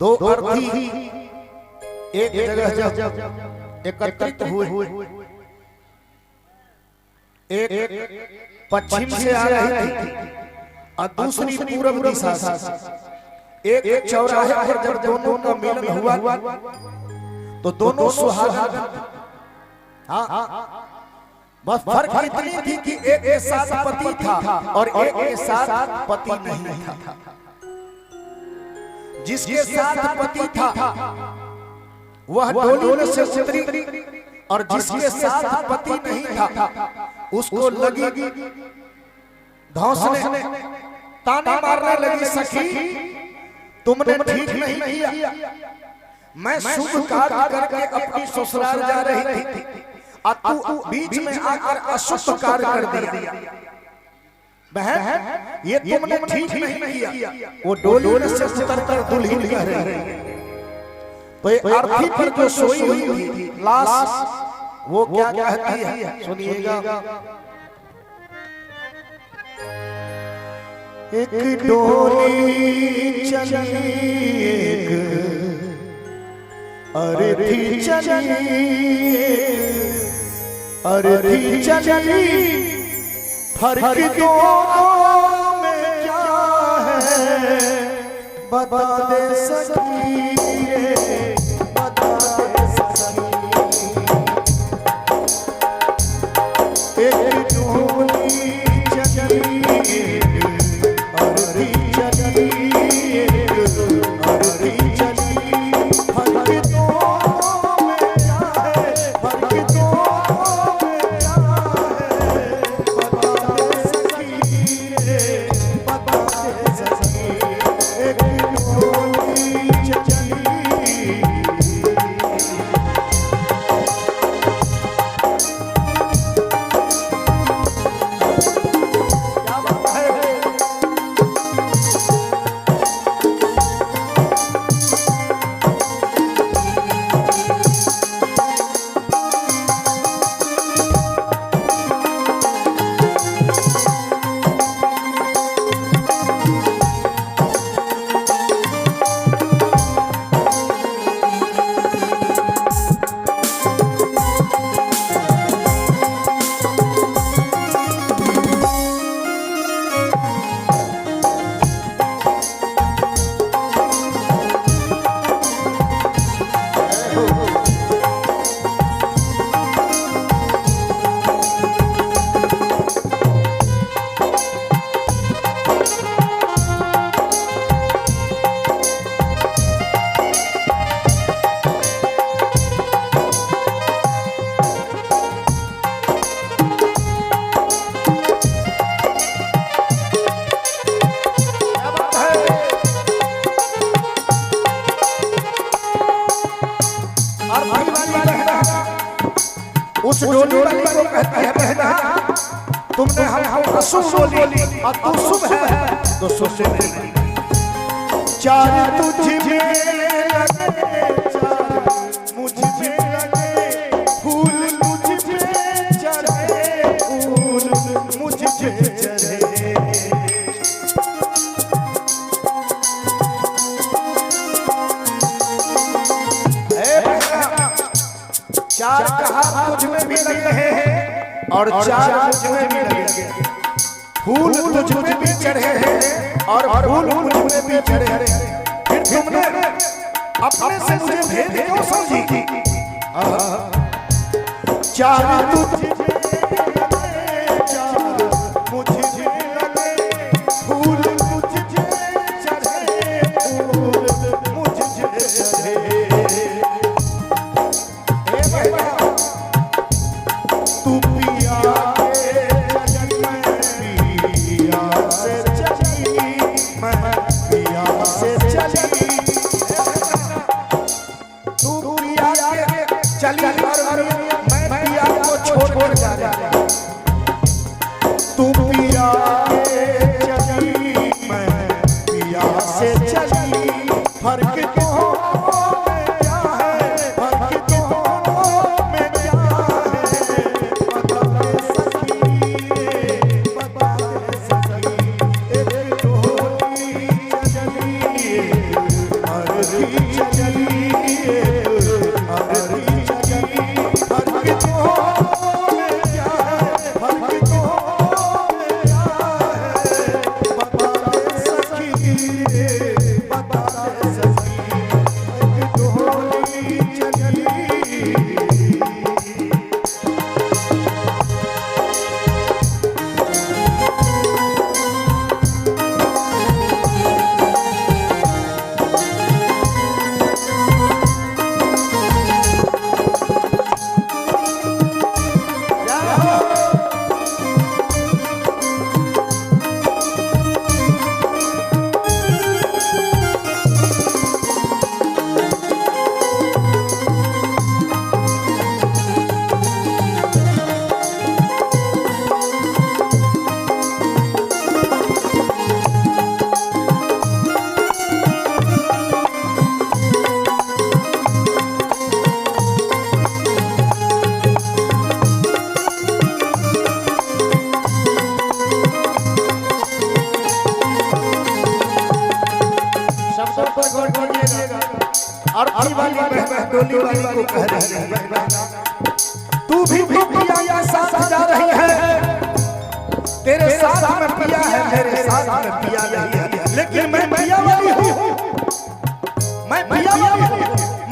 दो अर्थी एक जगह जब एकत्रित हुए, एक पश्चिम से आ रही थी और दूसरी पूर्व दिशा से। एक चौराहे पर जब दोनों का मिलन हुआ तो दोनों सुहागन, हाँ बस फर्क इतनी थी कि एक के साथ पति था और एक के साथ पति नहीं था। जिसके साथ पति था वह डोली में से उतरी और जिसके साथ पति नहीं था उसको लगी धौंसने, ताने मारने लगी, सखी तुमने ठीक नहीं किया, मैं शुभ कार्य करके अपनी ससुराल जा रही थी और तू बीच में आकर अशुभ कार्य कर दिया। बहन ये तुमने ठीक नहीं किया। वो डोली में से उतरकर दुल्हन कह रही, तो ये अर्थी पर जो सोई हुई थी लाश वो क्या कहती है सुनिएगा। एक डोली चली अर्थी चली, अर्थी चली, फर्क दोनों में क्या है बता दे सकी, बता दे सकी। एक डोली चली अर्थी चली, अर्थी चली, फर्क दोनों में क्या है, फर्क दोनों में क्या है बता दे सकी, बता दे सकी। एक डोली चली उस डोली वाली को कहती है बहना तुमने हम अशुभ बोली और तू शुभ है तो शुभ से नहीं। चार तुझ में लगे, चार मुझ में लगे, फूल तुझ में चढ़े, फूल मुझ में चढ़े। चार कहा तुझ में भी लगे हैं और चार मुझ में भी लगे, फूल तुझ में भी चढ़े हैं और फूल मुझ में भी चढ़े हैं। फिर तुमने अपने से मुझे भेद क्यों समझी? चार तुझ में लगे, चार मुझ में लगे, फूल मुझ में चढ़े, फूल मुझ में चढ़े। तू पिया के जग में पिया से चली, मैं पिया से चली। तू पिया के चली और मैं पिया को छोड़ जा रहा। तू पिया के चली, मैं पिया से चली, फर्क तो डोली वाली को कह रही है तू भी पिया के साथ जा रही है, तेरे साथ में पिया है, मेरे साथ में पिया नहीं है, लेकिन मैं पिया वाली हूँ, मैं पिया वाली हूँ,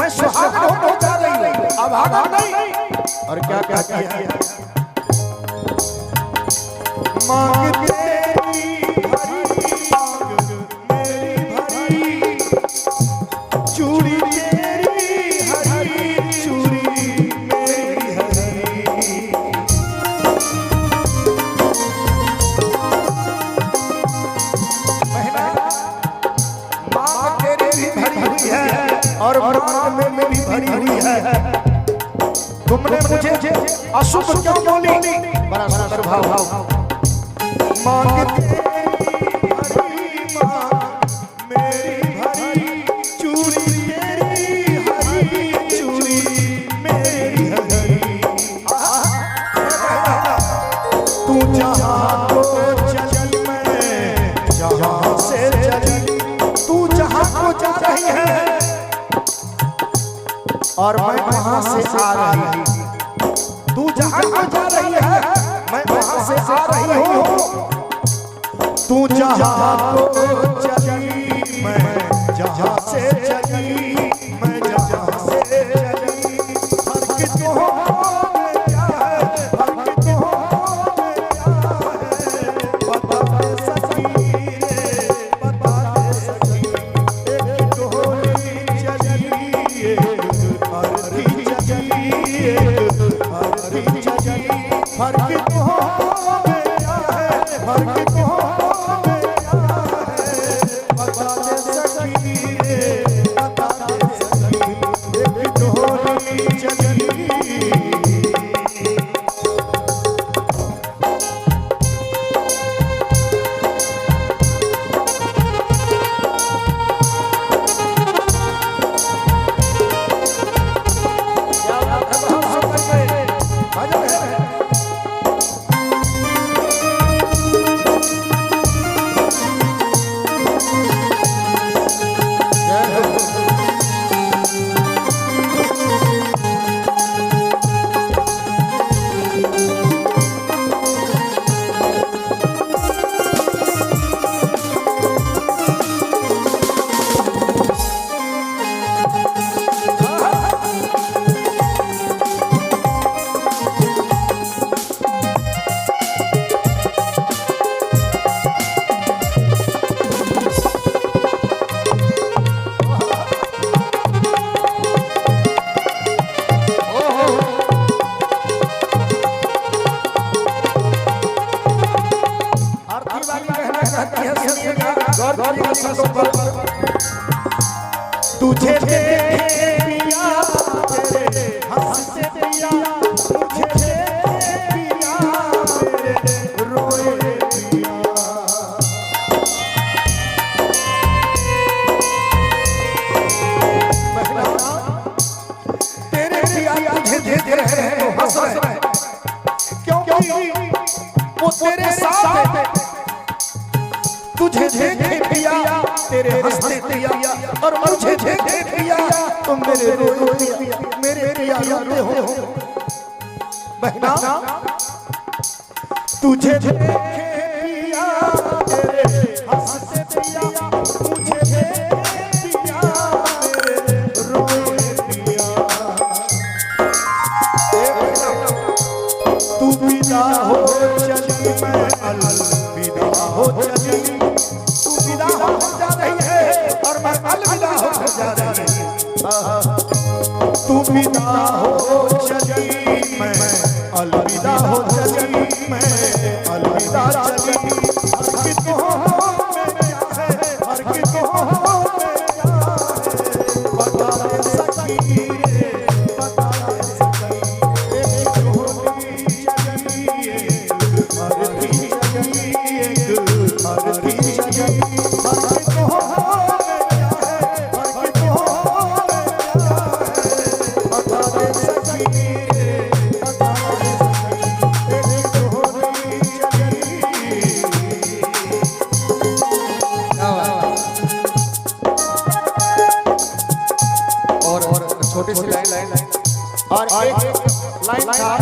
मैं सुहागन हो जा रही हूँ, अभागा नहीं। और क्या कहती है मांग तेरी भरी मांग मेरी भरी, चूड़ी तेरी हरी चूड़ी मेरी हरी। बहना मांग तेरी भी भरी हुई है और मांग में भी भरी हुई है। तुमने मुझे अशुभ क्यों बोली? बड़ा सुंदर भाव। मांग तेरी भरी मांग मेरी भरी, चूड़ी तेरी हरी चूड़ी मेरी हरी। तू जहाँ को चली मैं जहाँ से चली, तू जहाँ को जा रही है और मैं वहाँ से आ रही हूँ। तू जहाँ को जा रही है मैं वहाँ से आ रही हूँ। तू जहाँ को चली मैं जहाँ से चली, मैं जहाँ से चली। फर्क तो में क्या है, फर्क तो में क्या है, बता दे सखी रे, बता दे सखी। एक डोली चली एक अर्थी चली, एक अर्थी चली। फर्क तो में क्या है, फर्क तो तुझे देखे पिया तेरे हंसते पिया, तुझे देखे पिया तेरे रोए पिया। तेरे पिया तुझे देख रहे हैं तो हंस रहे हैं, क्योंकि वो तेरे साथ है। तुझे देखे पिया तेरे हंसते पिया और मुझे देखे पिया तुम मेरे रोए पिया मेरे पिया रोते हो बहना तुझे देखे पिया तेरे हंसते पिया मुझे देखे पिया मेरे रोए पिया तू विदा हो चली मैं अलविदा हो चली तू विदा हो जा रही है और मैं अलविदा हो जा रही है तू विदा हो चली मैं अलविदा हो चली मैं अलविदा चली हर कितों में क्या है हर कितों में क्या है बता दे सखी बता दे सखी एक झोली चली आरती चली एक आरती चली हर कितों में क्या है हर कितों में क्या है बता दे सखी छोटी सी लाइन और एक लाइन था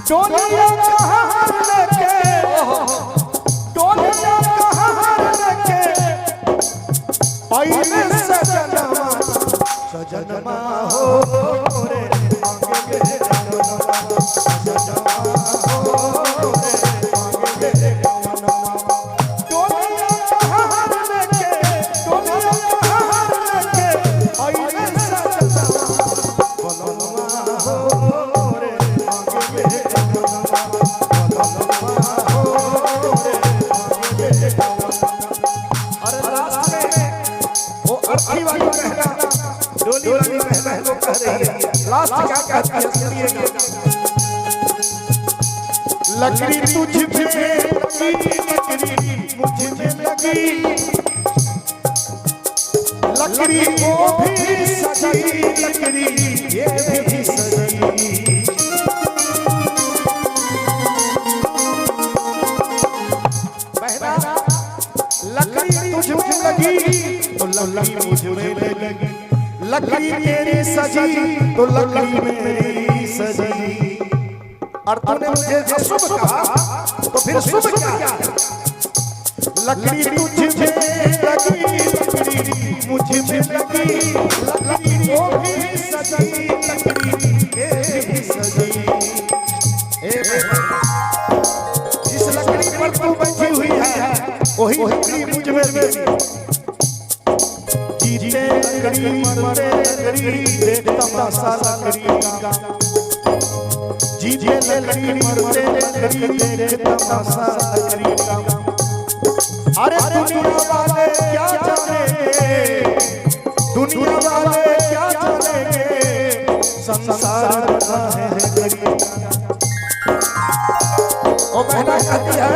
डोलिया कहाँ लेके डोलिया कहाँ लेके आईने सजनमा सजनमा हो रे आगे गे सजनमा हो रे आगे गे डोलिया कहाँ लेके डोलिया डोली वाली बहना लोग कह रही है लास्ट क्या कहती है लकड़ी तुझ में लगी मुझ में लगी लकड़ी वो भी सजी लकड़ी ये भी सजी बहना लकड़ी तुझ में लगी तो लकड़ी मुझ में लगी लकड़ी तेरी सजी तो लकड़ी मेरी सजी और तूने मुझे जो शुभ कहा तो फिर शुभ क्या लकड़ी तुझ में लगी लकड़ी मुझ में लगी लकड़ी वो भी सजी लकड़ी ये भी सजी जिस लकड़ी पर तू बैठी हुई है वही लकड़ी मुझ में लगी जीते लकड़ी मरते लकड़ी देख तमाशा लकड़ी का जीते लकड़ी मरते लकड़ी देख तमाशा लकड़ी का अरे दुनिया वाले क्या जानेंगे दुनिया वाले क्या जानेंगे संसार का है लकड़ी ओ बहना कहती है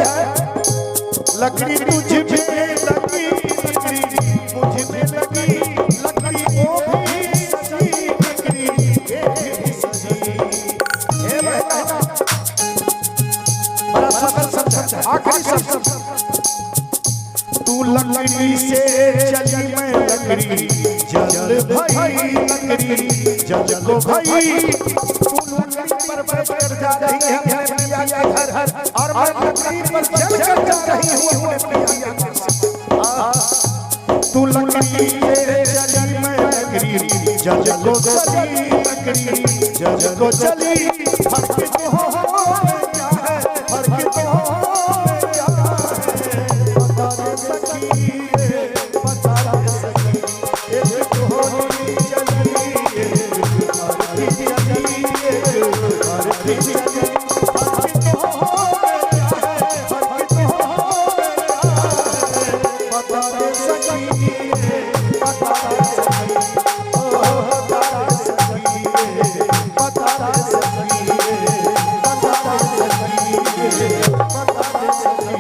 लकड़ी तुझ में लगी लकड़ी मुझ में लगी लकड़ी वो भी सजी लकड़ी ये भी सजी हे बहना बड़ा सुंदर शब्द आखिरी शब्द तू लकड़ी से चली मैं लकड़ी जल भाई लकड़ी जल को भाई तू लकड़ी पर बैठ जा रही है अपने पिया के घर और मैं लकड़ी पर चढ़ कर जा रही हूँ अपने पिया के तू लकड़ी से चली मैं लकड़ी जल को चली लकड़ी जल को चली हर कितो क्या है हर कितो क्या है बता दे सखी बता दे सखी एक होली चली आरती चली आरती चली हर कितो क्या है हर कितो बता दे सखी बता दे सखी बता दे सखी बता दे सखी बता दे सखी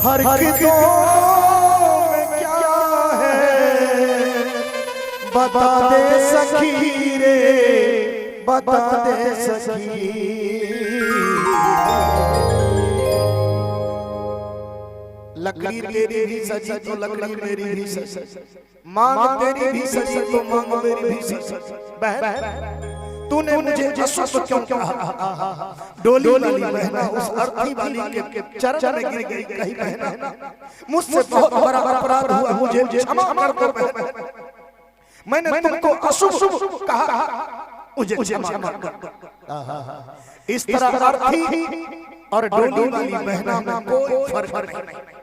फर्क दो में क्या है बता दे सखी रे बता दे सखी लकड़ी तेरी भी सजी तो लकड़ी मेरी भी सजी, मांग तेरी भी सजी तो मांग मेरी भी सजी। बहन तूने मुझे अशुभ क्यों कहा? डोली वाली बहना उस अर्थी वाली के चरण में गिर गई, कही बहना मुझसे बहुत बड़ा अपराध हुआ, मुझे क्षमा कर दो बहन, मैंने तुमको अशुभ कहा, मुझे क्षमा कर दो। इस तरह अर्थी और डोली वाली बहना में कोई फर्क नहीं।